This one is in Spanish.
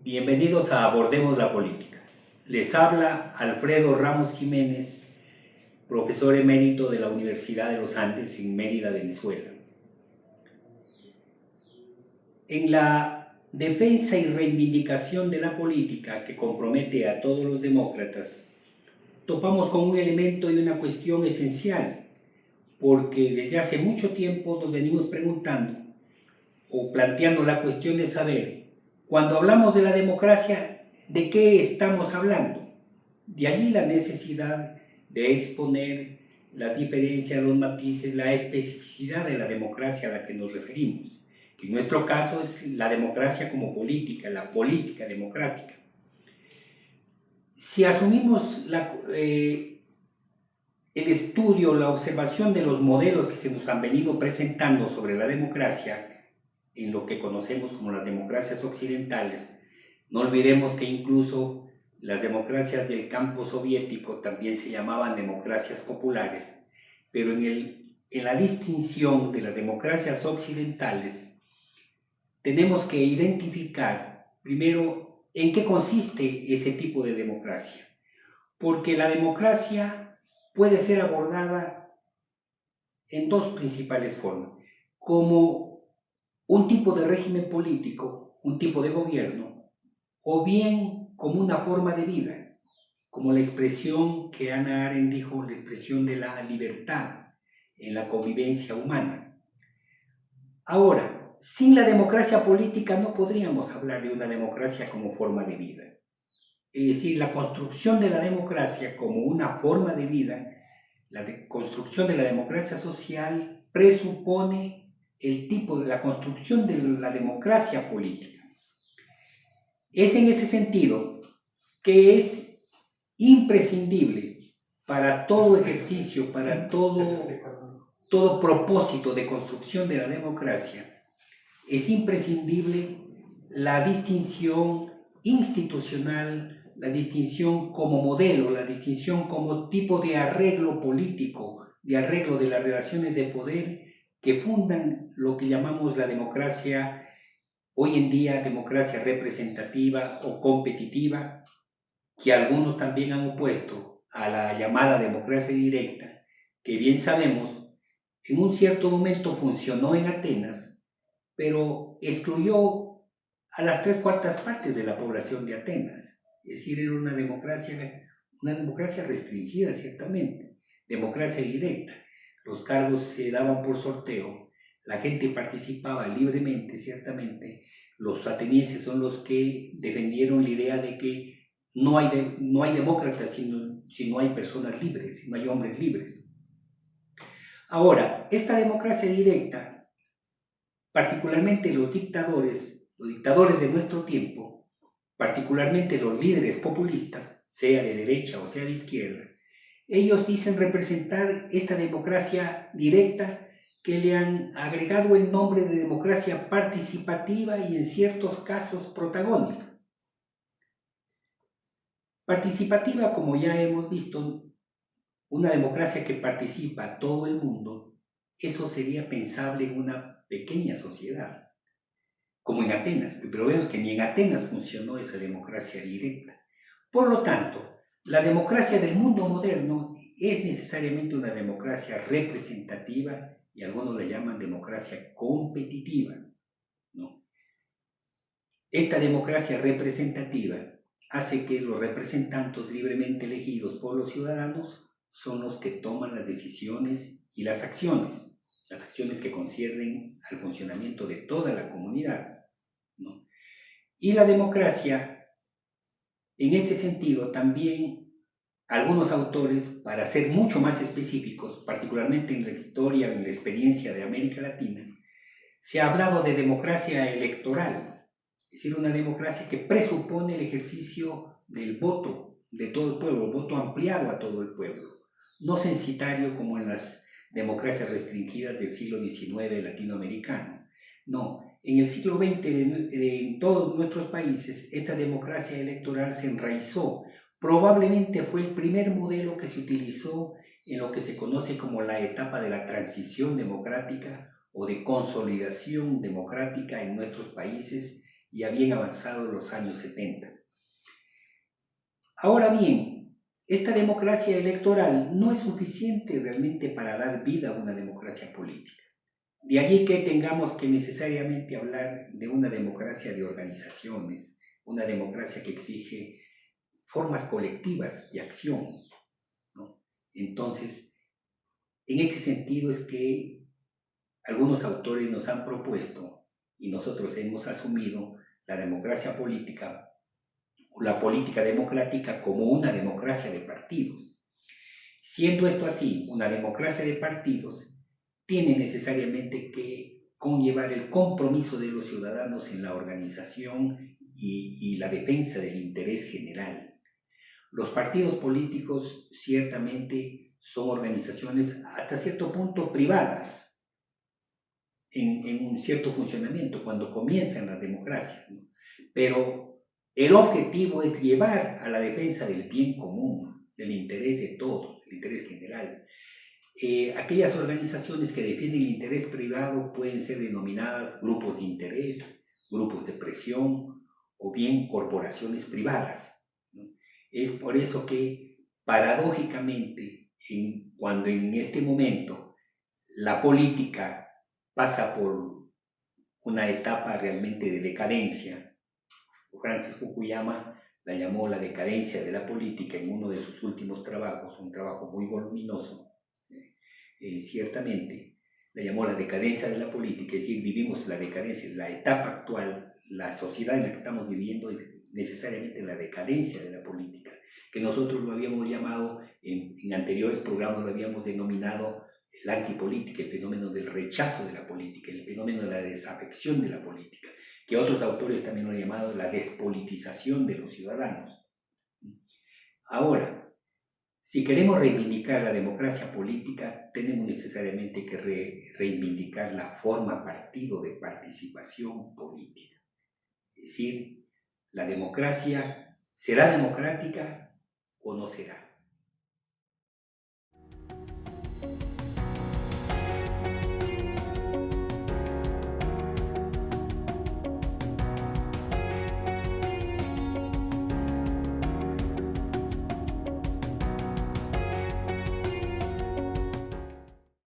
Bienvenidos a Abordemos la Política. Les habla Alfredo Ramos Jiménez, profesor emérito de la Universidad de los Andes en Mérida, Venezuela. En la defensa y reivindicación de la política que compromete a todos los demócratas, topamos con un elemento y una cuestión esencial, porque desde hace mucho tiempo nos venimos preguntando o planteando la cuestión de saber, cuando hablamos de la democracia, ¿de qué estamos hablando? De allí la necesidad de exponer las diferencias, los matices, la especificidad de la democracia a la que nos referimos, que en nuestro caso es la democracia como política, la política democrática. Si asumimos el estudio, la observación de los modelos que se nos han venido presentando sobre la democracia, en lo que conocemos como las democracias occidentales, no olvidemos que incluso las democracias del campo soviético también se llamaban democracias populares, pero en la distinción de las democracias occidentales tenemos que identificar primero en qué consiste ese tipo de democracia, porque la democracia puede ser abordada en dos principales formas, como un tipo de régimen político, un tipo de gobierno, o bien como una forma de vida, como la expresión que Hannah Arendt dijo, la expresión de la libertad en la convivencia humana. Ahora, sin la democracia política no podríamos hablar de una democracia como forma de vida. Es decir, la construcción de la democracia como una forma de vida, la construcción de la democracia social presupone el tipo de la construcción de la democracia política. Es en ese sentido que es imprescindible para todo ejercicio, para todo propósito de construcción de la democracia, es imprescindible la distinción institucional, la distinción como modelo, la distinción como tipo de arreglo político, de arreglo de las relaciones de poder que fundan lo que llamamos la democracia, hoy en día democracia representativa o competitiva, que algunos también han opuesto a la llamada democracia directa, que bien sabemos, en un cierto momento funcionó en Atenas, pero excluyó a las 3/4 partes de la población de Atenas. Es decir, era una democracia restringida, ciertamente, democracia directa. Los cargos se daban por sorteo, la gente participaba libremente, ciertamente. Los atenienses son los que defendieron la idea de que no hay demócratas si no hay personas libres, si no hay hombres libres. Ahora, esta democracia directa, particularmente los dictadores de nuestro tiempo, particularmente los líderes populistas, sea de derecha o sea de izquierda, ellos dicen representar esta democracia directa que le han agregado el nombre de democracia participativa y en ciertos casos protagónica. Participativa, como ya hemos visto, una democracia que participa todo el mundo, eso sería pensable en una pequeña sociedad, como en Atenas, pero vemos que ni en Atenas funcionó esa democracia directa. Por lo tanto, la democracia del mundo moderno es necesariamente una democracia representativa y algunos la llaman democracia competitiva, ¿no? Esta democracia representativa hace que los representantes libremente elegidos por los ciudadanos son los que toman las decisiones y las acciones que conciernen al funcionamiento de toda la comunidad, ¿no? Y la democracia, en este sentido, también algunos autores, para ser mucho más específicos, particularmente en la historia, en la experiencia de América Latina, se ha hablado de democracia electoral, es decir, una democracia que presupone el ejercicio del voto de todo el pueblo, voto ampliado a todo el pueblo, no censitario como en las democracias restringidas del siglo XIX latinoamericano. No, en el siglo XX, en todos nuestros países, esta democracia electoral se enraizó. Probablemente fue el primer modelo que se utilizó en lo que se conoce como la etapa de la transición democrática o de consolidación democrática en nuestros países ya bien avanzados los años 70. Ahora bien, esta democracia electoral no es suficiente realmente para dar vida a una democracia política. De allí que tengamos que necesariamente hablar de una democracia de organizaciones, una democracia que exige formas colectivas de acción, ¿no? Entonces, en este sentido es que algunos autores nos han propuesto y nosotros hemos asumido la democracia política o la política democrática como una democracia de partidos. Siendo esto así, una democracia de partidos tiene necesariamente que conllevar el compromiso de los ciudadanos en la organización y la defensa del interés general. Los partidos políticos ciertamente son organizaciones hasta cierto punto privadas en un cierto funcionamiento cuando comienzan las democracias, ¿no? Pero el objetivo es llevar a la defensa del bien común, del interés de todos, del interés general. Aquellas organizaciones que defienden el interés privado pueden ser denominadas grupos de interés, grupos de presión o bien corporaciones privadas, ¿no? Es por eso que paradójicamente, cuando en este momento la política pasa por una etapa realmente de decadencia, Francis Fukuyama la llamó la decadencia de la política en uno de sus últimos trabajos, un trabajo muy voluminoso, ciertamente, la llamó la decadencia de la política, es decir, vivimos la decadencia, la etapa actual, la sociedad en la que estamos viviendo es necesariamente la decadencia de la política, que nosotros lo habíamos llamado, en anteriores programas lo habíamos denominado la antipolítica, el fenómeno del rechazo de la política, el fenómeno de la desafección de la política, que otros autores también lo han llamado la despolitización de los ciudadanos. Ahora, si queremos reivindicar la democracia política, tenemos necesariamente que reivindicar la forma partido de participación política. Es decir, la democracia será democrática o no será.